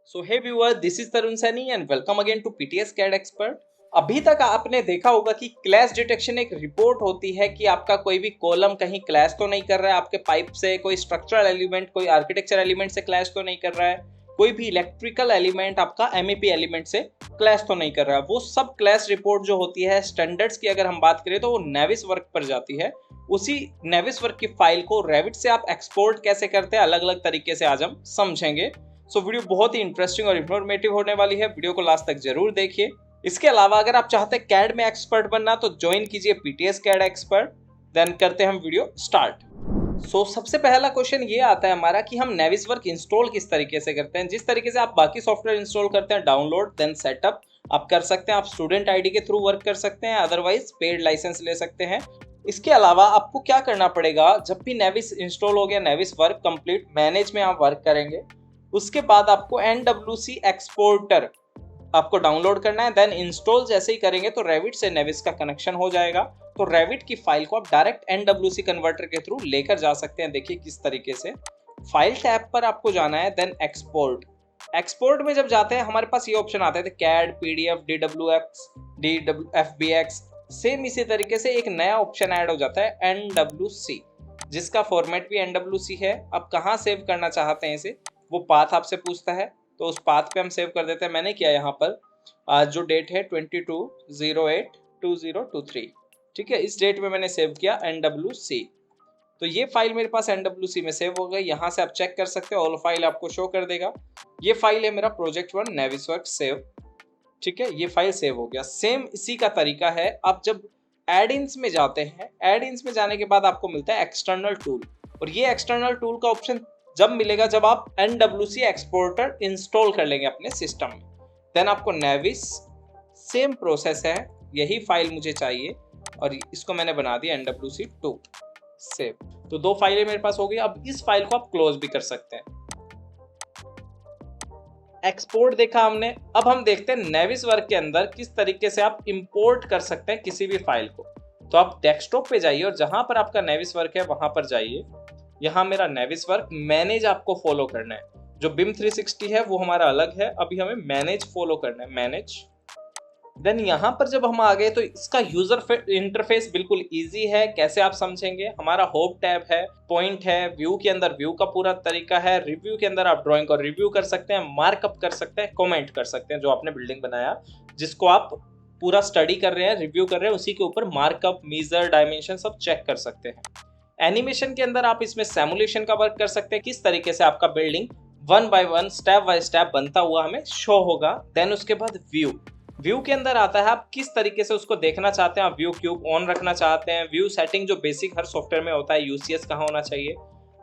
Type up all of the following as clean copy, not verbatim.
So hey viewer, this is Tarun Saini and welcome again to PTS CAD expert. अभी तक आपने देखा होगा कि क्लैश डिटेक्शन एक रिपोर्ट होती है कि आपका कोई भी कॉलम कहीं क्लैश तो नहीं कर रहा है आपके पाइप से, कोई स्ट्रक्चरल एलिमेंट कोई आर्किटेक्चर एलिमेंट से क्लैश तो नहीं कर रहा है, कोई भी इलेक्ट्रिकल एलिमेंट आपका एमईपी एलिमेंट से क्लैश तो नहीं कर रहा है। वो सब क्लैश रिपोर्ट जो होती है स्टैंडर्ड्स की अगर हम बात करें तो वो नेविस वर्क पर जाती है। उसी नेविस वर्क की फाइल को रेविट से आप एक्सपोर्ट कैसे करते हैं अलग अलग तरीके से आज हम समझेंगे। सो वीडियो बहुत ही इंटरेस्टिंग और इन्फॉर्मेटिव होने वाली है, वीडियो को लास्ट तक जरूर देखिए। इसके अलावा अगर आप चाहते हैं कैड में एक्सपर्ट बनना तो ज्वाइन कीजिए पीटीएस कैड एक्सपर्ट। देन करते हैं हम वीडियो स्टार्ट। सबसे पहला क्वेश्चन ये आता है हमारा कि हम नेविस वर्क इंस्टॉल किस तरीके से करते हैं। जिस तरीके से आप बाकी सॉफ्टवेयर इंस्टॉल करते हैं, डाउनलोड देन सेटअप आप कर सकते हैं। आप स्टूडेंट आईडी के थ्रू वर्क कर सकते हैं, अदरवाइज पेड लाइसेंस ले सकते हैं। इसके अलावा आपको क्या करना पड़ेगा, जब भी नेविस इंस्टॉल हो गया, नेविस वर्क कंप्लीट, मैनेज में आप वर्क करेंगे, उसके बाद आपको NWC एक्सपोर्टर आपको डाउनलोड करना है। देन इंस्टॉल जैसे ही करेंगे तो रेविट से नेविस का कनेक्शन हो जाएगा। तो रेविट की फाइल को आप डायरेक्ट NWC कन्वर्टर के थ्रू लेकर जा सकते हैं। देखिए किस तरीके से, फाइल टैब पर आपको जाना है, देन एक्सपोर्ट। एक्सपोर्ट में जब जाते हैं हमारे पास ये ऑप्शन आते हैं CAD, PDF, DWX, FBX। Same इसी तरीके से एक नया ऑप्शन ऐड हो जाता है NWC, जिसका फॉर्मेट भी NWC है। आप कहाँ सेव करना चाहते हैं इसे, वो पाथ आपसे पूछता है, तो उस पाथ पे हम सेव कर देते हैं। मैंने किया यहाँ पर आज जो डेट है 22/08/2023, ठीक है, इस डेट में मैंने सेव किया NWC। तो ये फाइल मेरे पास NWC में सेव हो गई। यहाँ से आप चेक कर सकते हो, ऑल फाइल आपको शो कर देगा। ये फाइल है मेरा प्रोजेक्ट 1 नेविसवर्क सेव, ठीक है, ये फाइल सेव हो गया। सेम इसी का तरीका है। आप जब एड-इन्स में जाते हैं, एड-इन्स में जाने के बाद आपको मिलता है एक्सटर्नल टूल, और ये एक्सटर्नल टूल का ऑप्शन जब मिलेगा जब आप NWC एक्सपोर्टर इंस्टॉल कर लेंगे अपने सिस्टम में। देन आपको नेविस, सेम प्रोसेस है, यही फाइल मुझे चाहिए और इसको मैंने बना दिया NWC2 सेव। तो दो फाइलें मेरे पास हो गई। अब इस फाइल को आप क्लोज भी कर सकते हैं। एक्सपोर्ट देखा हमने, अब हम देखते हैं नेविस वर्क के अंदर किस तरीके से आप इंपोर्ट कर सकते हैं किसी भी फाइल को। तो आप डेस्कटॉप पे जाइए और जहां पर आपका नेविस वर्क है वहां पर जाइए। यहाँ मेरा नेविस वर्क मैनेज आपको फॉलो करना है। जो BIM 360 है वो हमारा अलग है, अभी हमें मैनेज फॉलो करना है, मैनेज। देन यहाँ पर जब हम आ गए तो इसका यूजर इंटरफेस बिल्कुल इजी है। कैसे आप समझेंगे, हमारा होम टैब है, पॉइंट है, व्यू के अंदर व्यू का पूरा तरीका है। रिव्यू के अंदर आप ड्राइंग को रिव्यू कर सकते हैं, मार्कअप कर सकते हैं, कमेंट कर सकते हैं। जो आपने बिल्डिंग बनाया जिसको आप पूरा स्टडी कर रहे हैं, रिव्यू कर रहे हैं, उसी के ऊपर मार्कअप, मीजर, डायमेंशन सब चेक कर सकते हैं। एनिमेशन के अंदर आप इसमें सिमुलेशन का वर्क कर सकते हैं, किस तरीके से आपका building 1 by 1 step by step बनता हुआ हमें शो होगा। देन उसके बाद व्यू, व्यू के अंदर आता है आप किस तरीके से उसको देखना चाहते हैं। आप व्यू क्यूब ऑन रखना चाहते हैं, व्यू सेटिंग जो बेसिक हर सॉफ्टवेयर में होता है, UCS कहाँ होना चाहिए।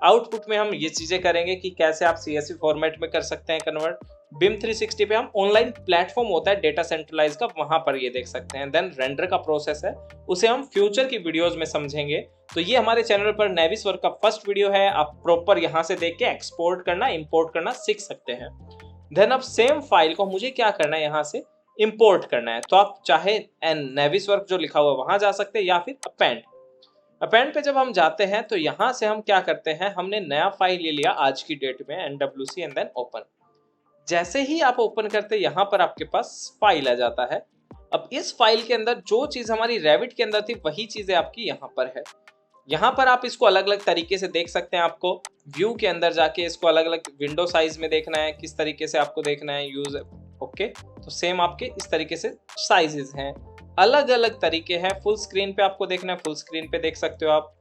आउटपुट में हम ये चीजें करेंगे कि कैसे आप CSV फॉर्मेट में कर सकते हैं कन्वर्ट। BIM 360 पे हम ऑनलाइन प्लेटफॉर्म होता है डेटा सेंट्रलाइज का, वहां पर ये देख सकते हैं। देन रेंडर का प्रोसेस है, उसे हम फ्यूचर की वीडियोस में समझेंगे। तो ये हमारे चैनल पर नेविस वर्क का फर्स्ट वीडियो है, आप प्रॉपर यहाँ से देख के एक्सपोर्ट करना, इंपोर्ट करना सीख सकते हैं। देन अब सेम फाइल को मुझे क्या करना है, यहाँ से इंपोर्ट करना है। तो आप चाहे नेविस वर्क जो लिखा हुआ वहां जा सकते हैं या फिर अपेंड पे जब हम जाते हैं तो यहाँ से हम क्या करते हैं, हमने नया फाइल ले लिया आज की डेट में NWC एंड देन ओपन। जैसे ही आप ओपन करते हैं यहाँ पर आपके पास फाइल आ जाता है। अब इस फाइल के अंदर जो चीज हमारी रेविट के अंदर थी वही चीजें आपकी यहाँ पर है। यहाँ पर आप इसको अलग अलग तरीके से देख सकते हैं। आपको व्यू के अंदर जाके इसको अलग अलग विंडो साइज में देखना है, किस तरीके से आपको देखना है यूज, ओके। तो सेम आपके इस तरीके से साइजेस हैं, अलग अलग तरीके हैं। फुल स्क्रीन पे आपको देखना है, फुल स्क्रीन पे देख सकते हो आप।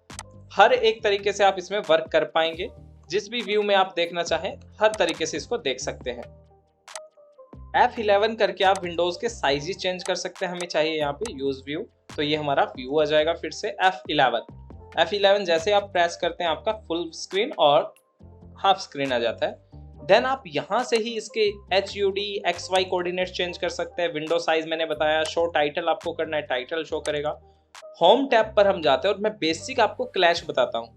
हर एक तरीके से आप इसमें वर्क कर पाएंगे, जिस भी व्यू में आप देखना चाहें हर तरीके से इसको देख सकते हैं। F11 करके आप विंडोज के साइजेस चेंज कर सकते हैं। हमें चाहिए यहाँ पे यूज व्यू, तो ये हमारा व्यू आ जाएगा। फिर से F11 जैसे आप प्रेस करते हैं आपका फुल स्क्रीन और हाफ स्क्रीन आ जाता है। देन आप यहाँ से ही इसके HUD XY कोऑर्डिनेट चेंज कर सकते हैं। विंडो साइज मैंने बताया, शो टाइटल आपको करना है, टाइटल शो करेगा। होम टैब पर हम जाते हैं और मैं बेसिक आपको क्लैश बताता हूँ।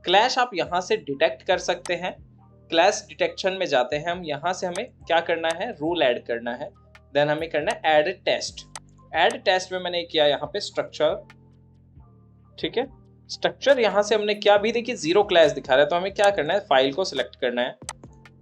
क्लैश आप यहाँ से डिटेक्ट कर सकते हैं। क्लैश डिटेक्शन में जाते हैं हम, यहाँ से हमें क्या करना है, रूल ऐड करना है। देन हमें करना है ऐड टेस्ट में मैंने किया यहाँ पे स्ट्रक्चर, ठीक है। स्ट्रक्चर यहाँ से हमने क्या भी देखिए 0 क्लैश दिखा रहा है, तो हमें क्या करना है, फाइल को सिलेक्ट करना है।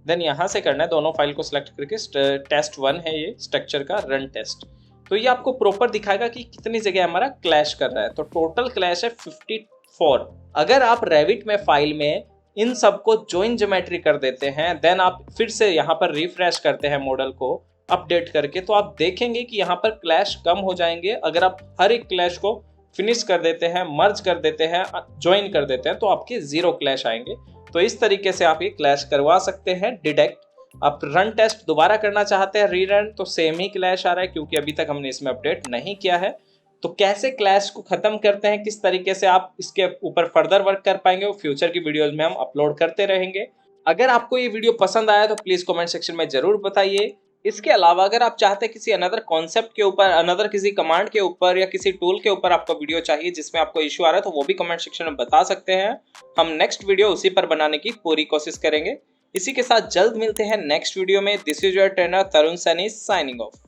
देन यहाँ से करना है दोनों फाइल को सिलेक्ट करके टेस्ट 1 है ये स्ट्रक्चर का रन टेस्ट। तो ये आपको प्रॉपर दिखाएगा कि कितनी जगह हमारा क्लैश कर रहा है। तो टोटल क्लैश है 54। अगर आप रेविट में फाइल में इन सबको जॉइन ज्योमेट्री कर देते हैं, देन आप फिर से यहाँ पर रिफ्रेश करते हैं मॉडल को अपडेट करके, तो आप देखेंगे कि यहाँ पर क्लैश कम हो जाएंगे। अगर आप हर एक क्लैश को फिनिश कर देते हैं, मर्ज कर देते हैं, ज्वाइन कर देते हैं, तो आपके 0 क्लैश आएंगे। तो इस तरीके से आप ये क्लैश करवा सकते हैं डिटेक्ट। आप रन टेस्ट दोबारा करना चाहते हैं रीरन, तो सेम ही क्लैश आ रहा है क्योंकि अभी तक हमने इसमें अपडेट नहीं किया है। तो कैसे क्लैश को खत्म करते हैं, किस तरीके से आप इसके ऊपर फर्दर वर्क कर पाएंगे, वो फ्यूचर की वीडियोस में हम अपलोड करते रहेंगे। अगर आपको ये वीडियो पसंद आया तो प्लीज कमेंट सेक्शन में जरूर बताइए। इसके अलावा अगर आप चाहते हैं किसी अनदर कॉन्सेप्ट के ऊपर, अनदर किसी कमांड के ऊपर या किसी टूल के ऊपर आपको वीडियो चाहिए जिसमें आपको इश्यू आ रहा है, तो वो भी कमेंट सेक्शन में बता सकते हैं। हम नेक्स्ट वीडियो उसी पर बनाने की पूरी कोशिश करेंगे। इसी के साथ जल्द मिलते हैं नेक्स्ट वीडियो में। This is your trainer Tarun Saini signing off.